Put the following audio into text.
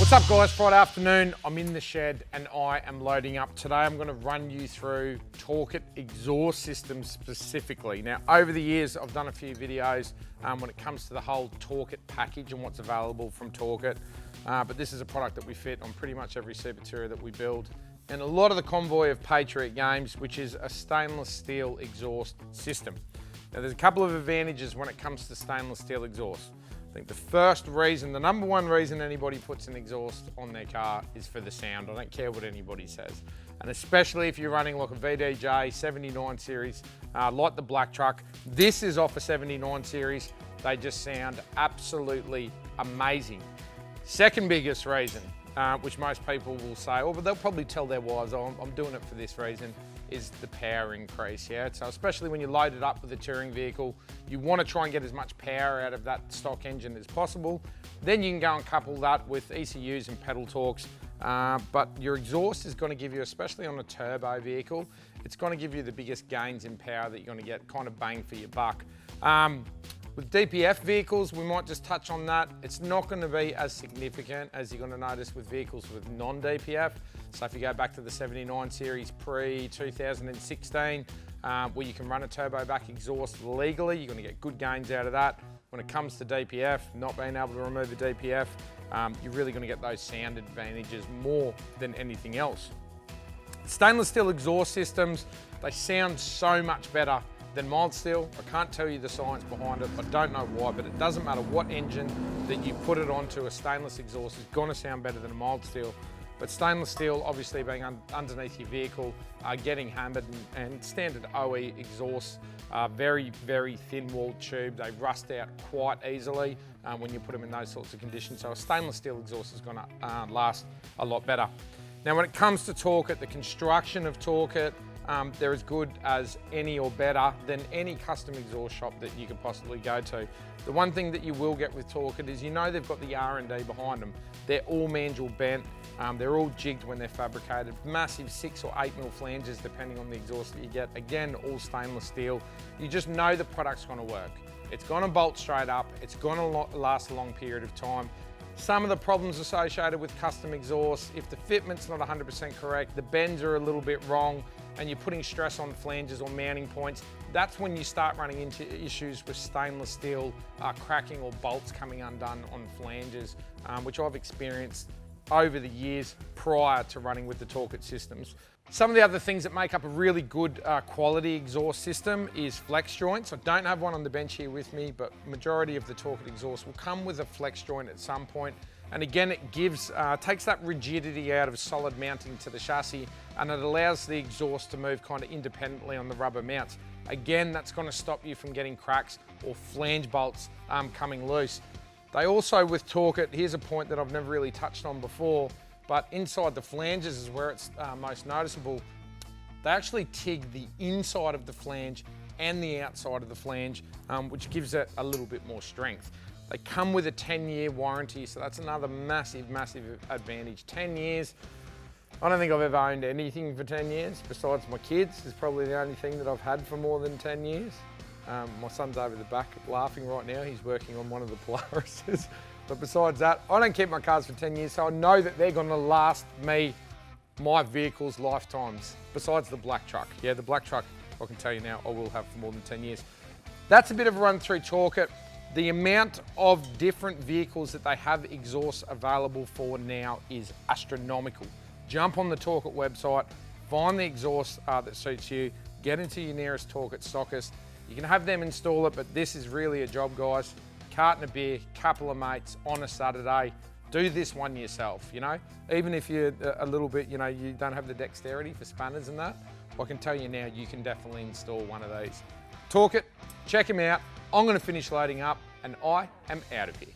What's up guys, Friday afternoon, I'm in the shed and I am loading up. Today I'm going to run you through Torqit exhaust systems specifically. Now over the years I've done a few videos when it comes to the whole Torqit package and what's available from Torqit, but this is a product that we fit on pretty much every Super Tourer that we build. And a lot of the convoy of Patriot games, which is a stainless steel exhaust system. Now there's a couple of advantages when it comes to stainless steel exhaust. I think the first reason, the number one reason anybody puts an exhaust on their car is for the sound. I don't care what anybody says. And especially if you're running like a VDJ 79 series, like the black truck. This is off a 79 series. They just sound absolutely amazing. Second biggest reason, which most people will say, oh, but they'll probably tell their wives, oh, I'm doing it for this reason, is the power increase, yeah? So especially when you load it up with a touring vehicle, you want to try and get as much power out of that stock engine as possible. Then you can go and couple that with ECUs and pedal torques, but your exhaust is going to give you, especially on a turbo vehicle, it's going to give you the biggest gains in power that you're going to get, kind of bang for your buck. With DPF vehicles, we might just touch on that. It's not going to be as significant as you're going to notice with vehicles with non-DPF. So if you go back to the 79 series pre-2016, where you can run a turbo back exhaust legally, you're going to get good gains out of that. When it comes to DPF, not being able to remove a DPF, you're really going to get those sound advantages more than anything else. Stainless steel exhaust systems, they sound so much better than mild steel. I can't tell you the science behind it. I don't know why, but it doesn't matter what engine that you put it onto, a stainless exhaust is gonna sound better than a mild steel. But stainless steel, obviously being underneath your vehicle, getting hammered, and standard OE exhausts are very, very thin-walled tube. They rust out quite easily when you put them in those sorts of conditions. So a stainless steel exhaust is gonna last a lot better. Now when it comes to Torqit, the construction of Torqit, they're as good as any or better than any custom exhaust shop that you could possibly go to. The one thing that you will get with Torqit is they've got the R&D behind them. They're all manual bent, they're all jigged when they're fabricated. Massive 6 or 8 mil flanges depending on the exhaust that you get. Again, all stainless steel. You just know the product's gonna work. It's gonna bolt straight up, it's gonna last a long period of time. Some of the problems associated with custom exhaust, if the fitment's not 100% correct, the bends are a little bit wrong, and you're putting stress on flanges or mounting points, that's when you start running into issues with stainless steel cracking or bolts coming undone on flanges, which I've experienced over the years prior to running with the Torqit systems. Some of the other things that make up a really good quality exhaust system is flex joints. I don't have one on the bench here with me, but majority of the Torqit exhaust will come with a flex joint at some point. And again, it takes that rigidity out of solid mounting to the chassis, and it allows the exhaust to move kind of independently on the rubber mounts. Again, that's going to stop you from getting cracks or flange bolts coming loose. They also, with Torqit, here's a point that I've never really touched on before, but inside the flanges is where it's most noticeable. They actually TIG the inside of the flange and the outside of the flange, which gives it a little bit more strength. They come with a 10-year warranty, so that's another massive, massive advantage. 10 years, I don't think I've ever owned anything for 10 years, besides my kids. It's probably the only thing that I've had for more than 10 years. My son's over the back laughing right now. He's working on one of the Polarises. But besides that, I don't keep my cars for 10 years, so I know that they're gonna last me my vehicle's lifetimes, besides the black truck. Yeah, the black truck, I can tell you now, I will have for more than 10 years. That's a bit of a run through Torqit. The amount of different vehicles that they have exhausts available for now is astronomical. Jump on the Torqit website, find the exhaust that suits you, get into your nearest Torqit stockist. You can have them install it, but this is really a job, guys. Carton of beer, couple of mates on a Saturday, do this one yourself, Even if you're a little bit, you don't have the dexterity for spanners and that, I can tell you now, you can definitely install one of these. Torqit, check them out. I'm gonna finish loading up and I am out of here.